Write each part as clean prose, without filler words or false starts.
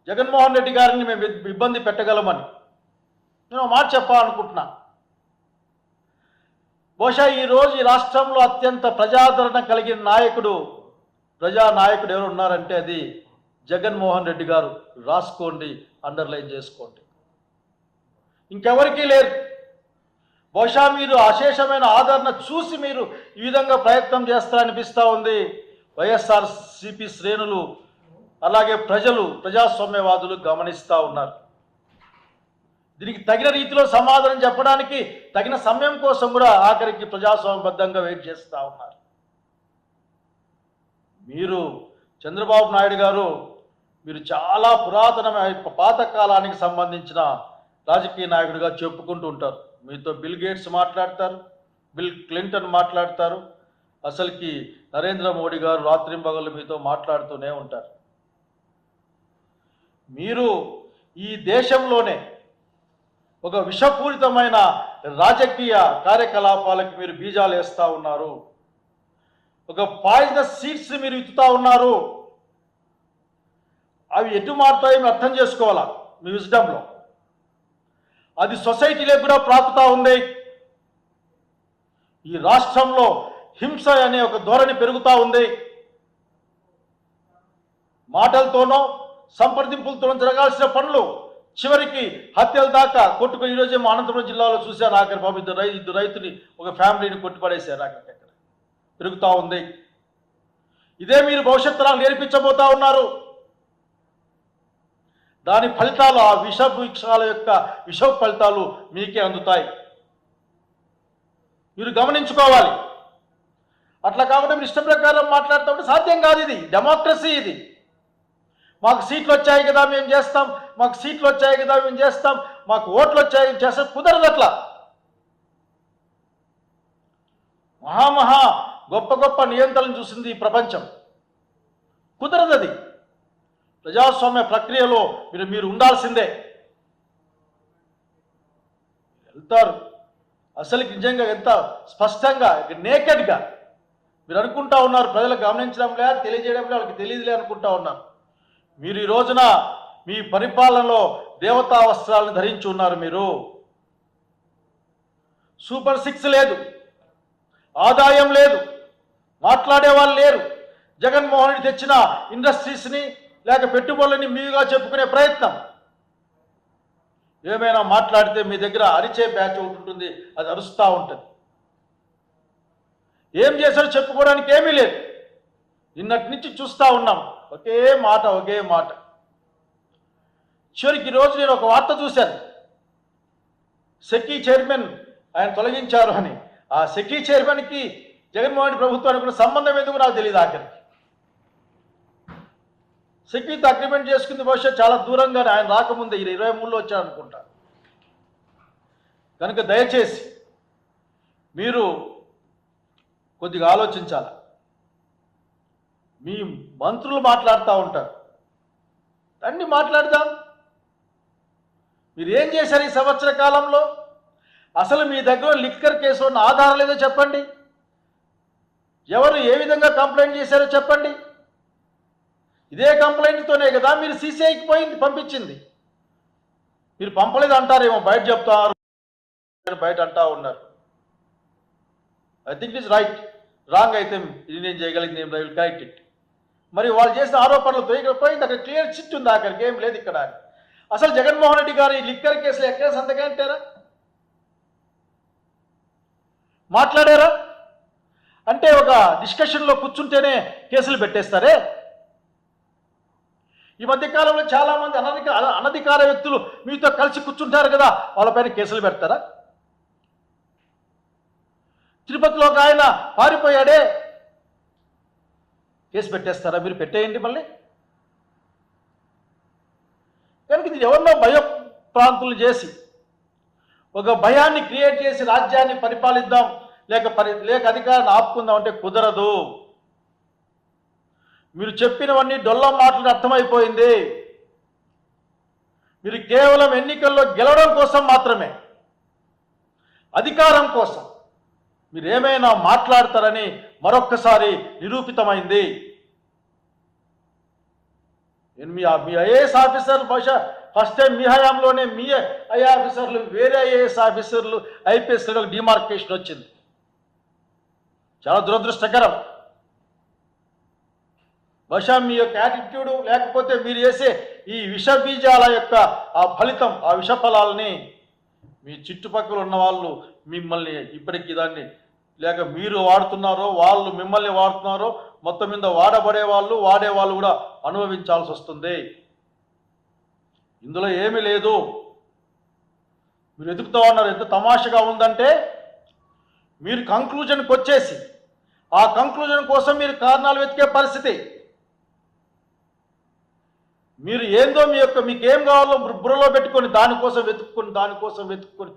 జగన్మోహన్ రెడ్డి గారిని మేము ఇబ్బంది పెట్టగలమని నేను మాట చెప్పాలనుకుంటున్నా. బహుశా ఈరోజు ఈ రాష్ట్రంలో అత్యంత ప్రజాదరణ కలిగిన ప్రజానాయకుడు ఎవరు ఉన్నారంటే అది జగన్మోహన్ రెడ్డి గారు. రాసుకోండి, అండర్లైన్ చేసుకోండి. ఇంకెవరికీ లేరు. బహుశా మీరు అశేషమైన ఆదరణ చూసి మీరు ఈ విధంగా ప్రయత్నం చేస్తారనిపిస్తూ ఉంది. వైఎస్ఆర్సీపీ శ్రేణులు అలాగే ప్రజాస్వామ్యవాదులు గమనిస్తూ ఉన్నారు. దీనికి తగిన రీతిలో సమాధానం చెప్పడానికి తగిన సమయం కోసం కూడా ఆఖరికి ప్రజాస్వామ్యబద్ధంగా వెయిట్ చేస్తూ ఉన్నారు. మీరు చంద్రబాబు నాయుడు గారు మీరు చాలా పురాతనమైన పాతకాలానికి సంబంధించిన రాజకీయ నాయకుడిగా చెప్పుకుంటూ ఉంటారు. మీతో బిల్ గేట్స్ మాట్లాడతారు, బిల్ క్లింటన్ మాట్లాడతారు, అసలుకి నరేంద్ర మోడీ గారు రాత్రింబగళ్ళు మీతో మాట్లాడుతూనే ఉంటారు. మీరు ఈ దేశంలోనే ఒక విషపూరితమైన రాజకీయ కార్యకలాపాలకు మీరు బీజాలు వేస్తూ ఉన్నారు. ఒక పాయిజనస్ సీడ్స్ మీరు ఇచ్చుతూ ఉన్నారు. అవి ఎటు మారుతాయో మీరు అర్థం చేసుకోవాలా మీ విజ్డమ్లో. అది సొసైటీలో కూడా ప్రాకుతూ ఉంది. ఈ రాష్ట్రంలో హింస అనే ఒక ధోరణి పెరుగుతూ ఉంది. మాటలతోనో సంప్రదింపులతోనో జరగాల్సిన పనులు చివరికి హత్యల దాకా కొట్టుకుని ఈరోజు అనంతపురం జిల్లాలో చూశాను. ఆఖరి బాబు ఇద్దరు రైతుని ఒక ఫ్యామిలీని కొట్టిపడేశారు. అక్కడికక్కడ పెరుగుతూ ఉంది. ఇదే మీరు భవిష్యత్తు తరాలకు నేర్పించబోతా ఉన్నారు. దాని ఫలితాలు ఆ విషవృక్షాల యొక్క విష ఫలితాలు మీకే అందుతాయి. మీరు గమనించుకోవాలి. అట్లా కాకుండా మీరు ఇష్టం ప్రకారం మాట్లాడుతూ ఉంటే సాధ్యం కాదు. ఇది డెమోక్రసీ. ఇది మాకు సీట్లు వచ్చాయి కదా మేము చేస్తాం, మాకు సీట్లు వచ్చాయి కదా మేము చేస్తాం, మాకు ఓట్లు వచ్చాయి మేము చేస్తాం, కుదరదు. అట్లా మహా గొప్ప నియంత్రణలు చూసింది ఈ ప్రపంచం. కుదరదు. అది ప్రజాస్వామ్య ప్రక్రియలో మీరు ఉండాల్సిందే. వెళ్తారు అసలుకి నిజంగా ఎంత స్పష్టంగా నేకెడ్గా మీరు అనుకుంటా ఉన్నారు. ప్రజలకు గమనించడం లేదు, తెలియజేయడం లేదు, వాళ్ళకి తెలియదులే అనుకుంటా ఉన్నారు. మీరు ఈ రోజున మీ పరిపాలనలో దేవతా వస్త్రాలను ధరించి ఉన్నారు. మీరు సూపర్ 6 లేదు, ఆదాయం లేదు, మాట్లాడే వాళ్ళు లేరు. జగన్మోహన్ రెడ్డి తెచ్చిన ఇండస్ట్రీస్ని లేక పెట్టుబడులని మీగా చెప్పుకునే ప్రయత్నం. ఏమైనా మాట్లాడితే మీ దగ్గర అరిచే బ్యాచ్ ఒకటి ఉంటుంది, అది అరుస్తూ ఉంటుంది. ఏం చేశారో చెప్పుకోవడానికి ఏమీ లేదు. నిన్నటి నుంచి చూస్తూ ఉన్నాం, ఒకే మాట. చివరికి ఈరోజు నేను ఒక వార్త చూశాను. సెకీ చైర్మన్ ఆయన తొలగించారు అని. ఆ సెకీ చైర్మన్కి జగన్మోహన్ రెడ్డి ప్రభుత్వానికి కూడా సంబంధం ఎందుకు నాకు తెలియదు. ఆఖరికి సెక్యూరిటీ అగ్రిమెంట్ చేసుకుంది బహుశా చాలా దూరంగానే, ఆయన రాకముందే 23లో వచ్చారనుకుంటా. కనుక దయచేసి మీరు కొద్దిగా ఆలోచించాలి. మీ మంత్రులు మాట్లాడుతూ ఉంటారు, అన్నీ మాట్లాడదాం. మీరు ఏం చేశారు ఈ సంవత్సర కాలంలో? అసలు మీ దగ్గర లిక్కర్ కేసు ఉన్న ఆధారం లేదో చెప్పండి. ఎవరు ఏ విధంగా కంప్లైంట్ చేశారో చెప్పండి. ఇదే కంప్లైంట్తోనే కదా మీరు సీసీఐకి పంపించింది. మీరు పంపలేదు అంటారేమో, బయట చెప్తారు, బయట అంటా ఉన్నారు. I think it is right. Wrong అయితే ఇది నేను చేయగలిగింది ఏం విల్ కరెక్ట్ ఇట్. మరి వాళ్ళు చేసిన ఆరోపణలు పోయింది. అక్కడ క్లియర్ చిట్ ఉంది, అక్కడికి ఏం లేదు ఇక్కడ. అసలు జగన్మోహన్ రెడ్డి గారు ఈ లిక్కర్ కేసులో ఎక్కడ సంతకం పెట్టారా? మాట్లాడారా? అంటే ఒక డిస్కషన్లో కూర్చుంటేనే కేసులు పెట్టేస్తారే. ఈ మధ్యకాలంలో చాలామంది అనధికార వ్యక్తులు మీతో కలిసి కూర్చుంటారు కదా, వాళ్ళపైన కేసులు పెడతారా? తిరుపతిలో ఒక ఆయన పారిపోయాడే, కేసు పెట్టేస్తారా? మీరు పెట్టేయండి మళ్ళీ. కనుక ఇది ఎవరినో భయప్రాంతులు చేసి ఒక భయాన్ని క్రియేట్ చేసి రాజ్యాన్ని పరిపాలిద్దాం లేక అధికారాన్ని ఆపుకుందాం అంటే కుదరదు. మీరు చెప్పినవన్నీ డొల్ల మాటలు అర్థమైపోయింది. మీరు కేవలం ఎన్నికల్లో గెలవడం కోసం మాత్రమే, అధికారం కోసం మీరు ఏమైనా మాట్లాడతారని మరొక్కసారి నిరూపితమైంది. మీ ఐఏఎస్ ఆఫీసర్లు బహుశా ఫస్ట్ టైం మీ హయాంలోనే మీ ఐఏ ఆఫీసర్లు వేరే ఐఏఎస్ ఆఫీసర్లు ఐపీఎస్లో డిమార్కేషన్ వచ్చింది. చాలా దురదృష్టకరం. బహుశా మీ యొక్క యాటిట్యూడ్ లేకపోతే మీరు చేసే ఈ విష బీజాల యొక్క ఆ ఫలితం, ఆ విష ఫలాలని మీ చుట్టుపక్కల ఉన్న వాళ్ళు మిమ్మల్ని ఇప్పటికీ దాన్ని లేక మీరు వాడుతున్నారో వాళ్ళు మిమ్మల్ని వాడుతున్నారో మొత్తం మీద వాడేవాళ్ళు కూడా అనుభవించాల్సి వస్తుంది. ఇందులో ఏమీ లేదు. మీరు ఎదుగుతూ ఉన్నారు. ఎంత తమాషగా ఉందంటే మీరు కంక్లూజన్కి వచ్చేసి ఆ కంక్లూజన్ కోసం మీరు కారణాలు వెతికే పరిస్థితి. మీరు ఏందో మీకేం కావాలో బుర్రలో పెట్టుకొని దానికోసం వెతుక్కొని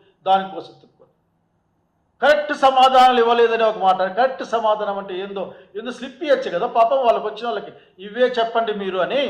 కరెక్ట్ సమాధానాలు ఇవ్వలేదని ఒక మాట. కరెక్ట్ సమాధానం అంటే ఏందో స్లిప్ ఇవ్వచ్చు కదా పాపం వాళ్ళకి వచ్చిన వాళ్ళకి, ఇవే చెప్పండి మీరు అని.